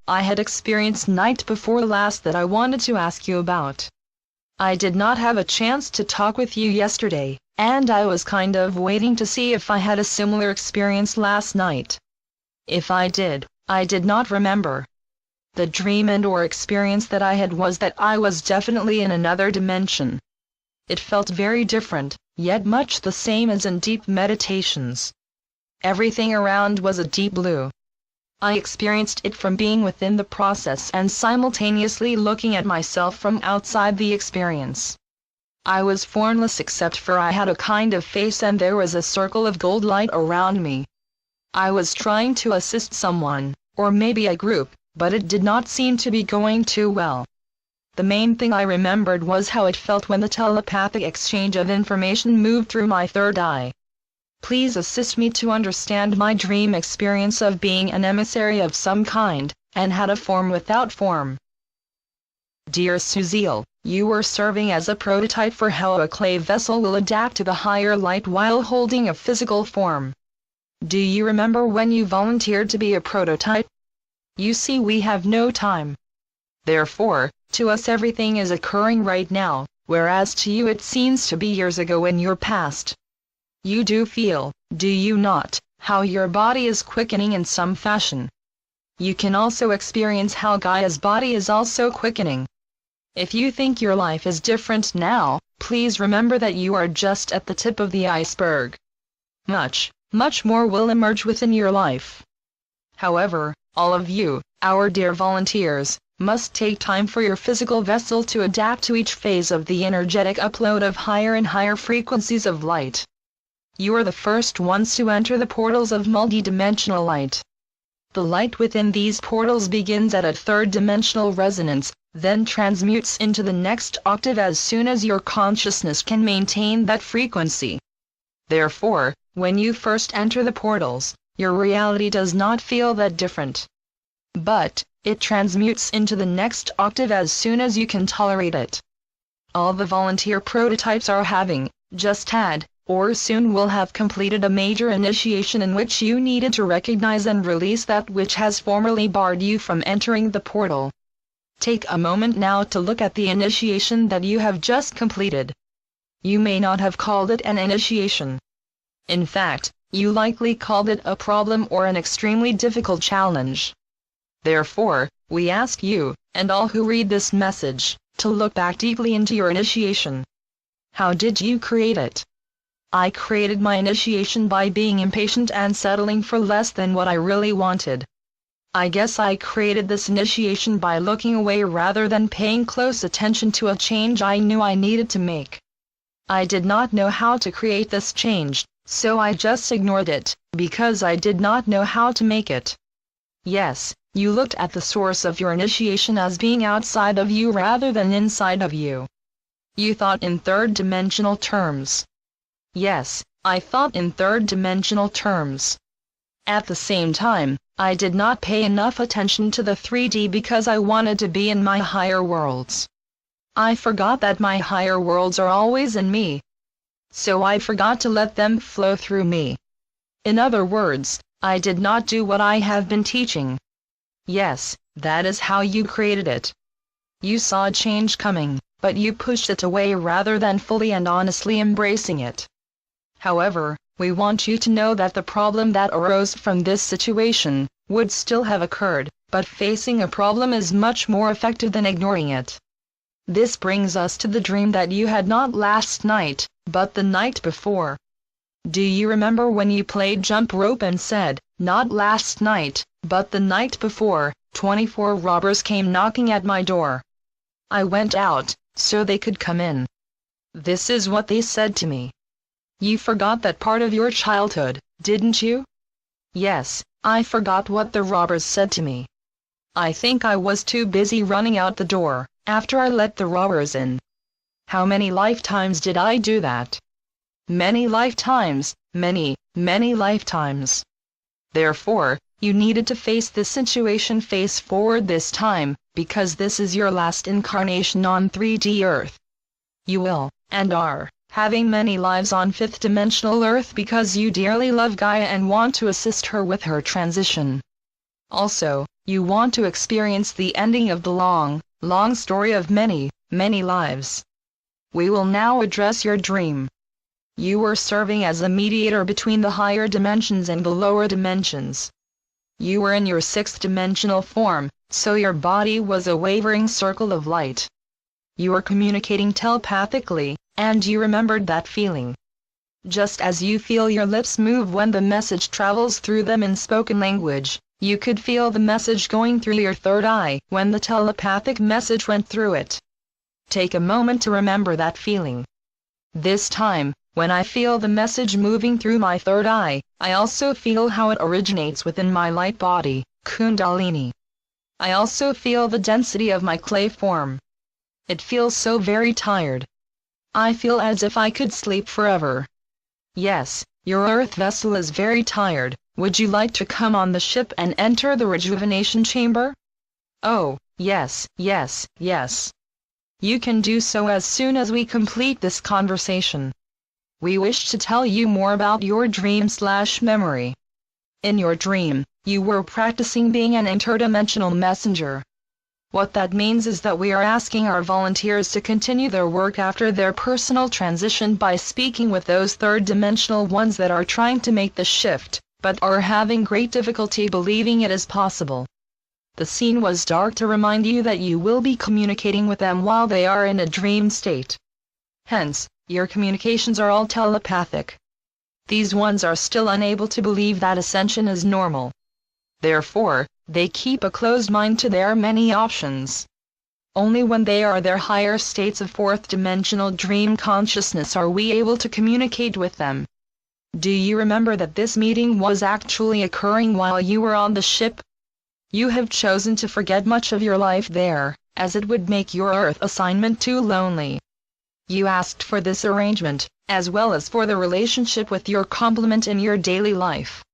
I had experienced night before last that I wanted to ask you about. I did not have a chance to talk with you yesterday, and I was kind of waiting to see if I had a similar experience last night. If I did not remember. The dream and/or experience that I had was that I was definitely in another dimension. It felt very different, yet much the same as in deep meditations. Everything around was a deep blue. I experienced it from being within the process and simultaneously looking at myself from outside the experience. I was formless except for I had a kind of face and there was a circle of gold light around me. I was trying to assist someone, or maybe a group, but it did not seem to be going too well. The main thing I remembered was how it felt when the telepathic exchange of information moved through my third eye. Please assist me to understand my dream experience of being an emissary of some kind, and had a form without form. Dear Suziel, you were serving as a prototype for how a clay vessel will adapt to the higher light while holding a physical form. Do you remember when you volunteered to be a prototype? You see, we have no time. Therefore, to us everything is occurring right now, whereas to you it seems to be years ago in your past. You do feel, do you not, how your body is quickening in some fashion? You can also experience how Gaia's body is also quickening. If you think your life is different now, please remember that you are just at the tip of the iceberg. Much more will emerge within your life. However, all of you, our dear volunteers, must take time for your physical vessel to adapt to each phase of the energetic upload of higher and higher frequencies of light. You are the first ones to enter the portals of multidimensional light. The light within these portals begins at a third-dimensional resonance, then transmutes into the next octave as soon as your consciousness can maintain that frequency. Therefore, when you first enter the portals, your reality does not feel that different. But it transmutes into the next octave as soon as you can tolerate it. All the volunteer prototypes are having, just had, or soon will have completed a major initiation in which you needed to recognize and release that which has formerly barred you from entering the portal. Take a moment now to look at the initiation that you have just completed. You may not have called it an initiation. In fact, you likely called it a problem or an extremely difficult challenge. Therefore, we ask you, and all who read this message, to look back deeply into your initiation. How did you create it? I created my initiation by being impatient and settling for less than what I really wanted. I guess I created this initiation by looking away rather than paying close attention to a change I knew I needed to make. I did not know how to create this change, so I just ignored it, because I did not know how to make it. Yes, you looked at the source of your initiation as being outside of you rather than inside of you. You thought in third-dimensional terms. Yes, I thought in third-dimensional terms. At the same time, I did not pay enough attention to the 3D because I wanted to be in my higher worlds. I forgot that my higher worlds are always in me. So I forgot to let them flow through me. In other words, I did not do what I have been teaching. Yes, that is how you created it. You saw a change coming, but you pushed it away rather than fully and honestly embracing it. However, we want you to know that the problem that arose from this situation would still have occurred, but facing a problem is much more effective than ignoring it. This brings us to the dream that you had not last night, but the night before. Do you remember when you played jump rope and said, "Not last night, but the night before, 24 robbers came knocking at my door. I went out, so they could come in. This is what they said to me." You forgot that part of your childhood, didn't you? Yes, I forgot what the robbers said to me. I think I was too busy running out the door, after I let the robbers in. How many lifetimes did I do that? Many lifetimes, many lifetimes. Therefore, you needed to face this situation face forward this time, because this is your last incarnation on 3D Earth. You will, and are, having many lives on 5th-dimensional Earth because you dearly love Gaia and want to assist her with her transition. Also, you want to experience the ending of the long, long story of many, many lives. We will now address your dream. You were serving as a mediator between the higher dimensions and the lower dimensions. You were in your sixth dimensional form, so your body was a wavering circle of light. You were communicating telepathically, and you remembered that feeling. Just as you feel your lips move when the message travels through them in spoken language, you could feel the message going through your third eye when the telepathic message went through it. Take a moment to remember that feeling. This time, when I feel the message moving through my third eye, I also feel how it originates within my light body, Kundalini. I also feel the density of my clay form. It feels so very tired. I feel as if I could sleep forever. Yes, your earth vessel is very tired. Would you like to come on the ship and enter the rejuvenation chamber? Oh, yes, yes, yes. You can do so as soon as we complete this conversation. We wish to tell you more about your dream/memory. In your dream, you were practicing being an interdimensional messenger. What that means is that we are asking our volunteers to continue their work after their personal transition by speaking with those third-dimensional ones that are trying to make the shift, but are having great difficulty believing it is possible. The scene was dark to remind you that you will be communicating with them while they are in a dream state. Hence, your communications are all telepathic. These ones are still unable to believe that ascension is normal. Therefore, they keep a closed mind to their many options. Only when they are their higher states of fourth-dimensional dream consciousness are we able to communicate with them. Do you remember that this meeting was actually occurring while you were on the ship? You have chosen to forget much of your life there, as it would make your Earth assignment too lonely. You asked for this arrangement, as well as for the relationship with your complement in your daily life.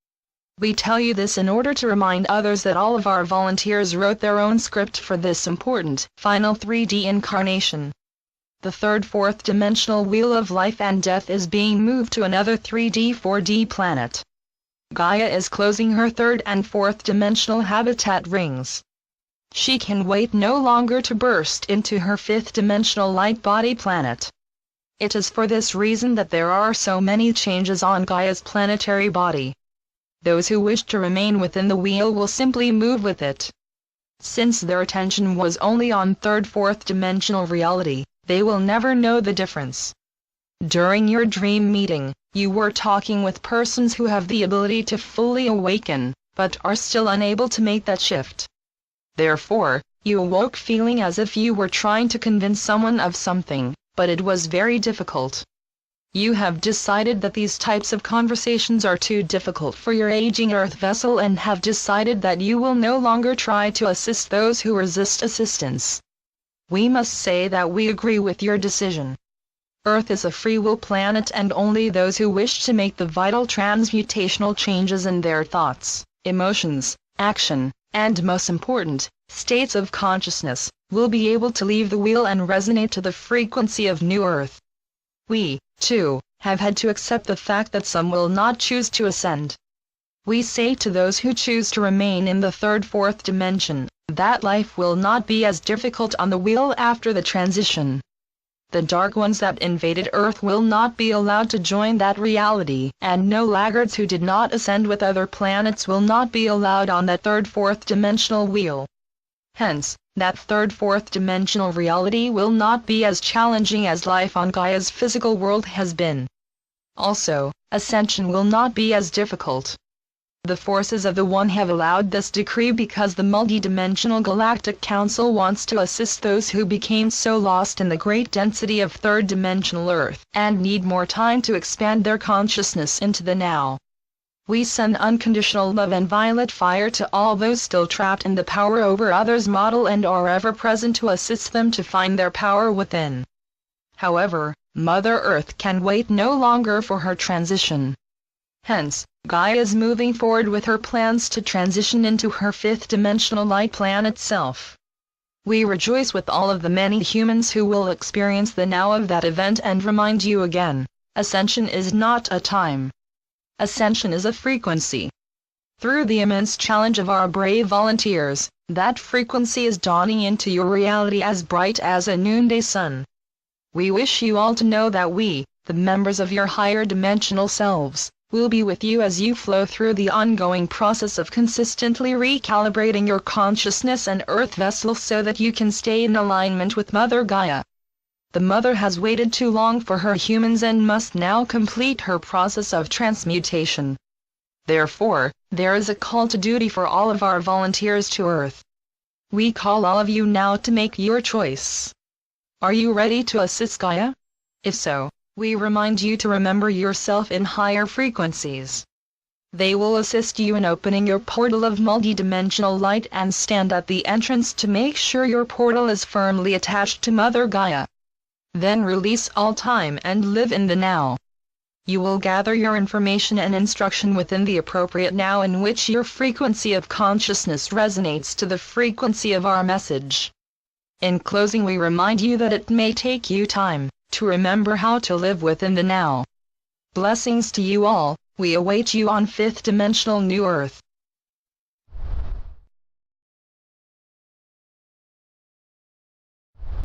We tell you this in order to remind others that all of our volunteers wrote their own script for this important, final 3D incarnation. The third fourth-dimensional wheel of life and death is being moved to another 3D 4D planet. Gaia is closing her third and fourth-dimensional habitat rings. She can wait no longer to burst into her fifth-dimensional light body planet. It is for this reason that there are so many changes on Gaia's planetary body. Those who wish to remain within the wheel will simply move with it. Since their attention was only on third fourth-dimensional reality, they will never know the difference. During your dream meeting, you were talking with persons who have the ability to fully awaken, but are still unable to make that shift. Therefore, you awoke feeling as if you were trying to convince someone of something, but it was very difficult. You have decided that these types of conversations are too difficult for your aging earth vessel and have decided that you will no longer try to assist those who resist assistance. We must say that we agree with your decision. Earth is a free will planet and only those who wish to make the vital transmutational changes in their thoughts, emotions, action, and most important, states of consciousness, will be able to leave the wheel and resonate to the frequency of new Earth. We, too, have had to accept the fact that some will not choose to ascend. We say to those who choose to remain in the third-fourth dimension, that life will not be as difficult on the wheel after the transition. The dark ones that invaded Earth will not be allowed to join that reality, and no laggards who did not ascend with other planets will not be allowed on that third-fourth dimensional wheel. Hence, that third fourth dimensional reality will not be as challenging as life on Gaia's physical world has been. Also, ascension will not be as difficult. The forces of the One have allowed this decree because the multidimensional Galactic Council wants to assist those who became so lost in the great density of third-dimensional Earth and need more time to expand their consciousness into the now. We send unconditional love and violet fire to all those still trapped in the power over others model and are ever present to assist them to find their power within. However, Mother Earth can wait no longer for her transition. Hence, Gaia is moving forward with her plans to transition into her fifth-dimensional light planet self. We rejoice with all of the many humans who will experience the now of that event and remind you again, ascension is not a time. Ascension is a frequency. Through the immense challenge of our brave volunteers, that frequency is dawning into your reality as bright as a noonday sun. We wish you all to know that we, the members of your higher dimensional selves, will be with you as you flow through the ongoing process of consistently recalibrating your consciousness and earth vessel so that you can stay in alignment with Mother Gaia. The Mother has waited too long for her humans and must now complete her process of transmutation. Therefore, there is a call to duty for all of our volunteers to Earth. We call all of you now to make your choice. Are you ready to assist Gaia? If so, we remind you to remember yourself in higher frequencies. They will assist you in opening your portal of multidimensional light and stand at the entrance to make sure your portal is firmly attached to Mother Gaia. Then release all time and live in the now. You will gather your information and instruction within the appropriate now in which your frequency of consciousness resonates to the frequency of our message. In closing, we remind you that it may take you time to remember how to live within the now. Blessings to you all. We await you on 5th dimensional New Earth.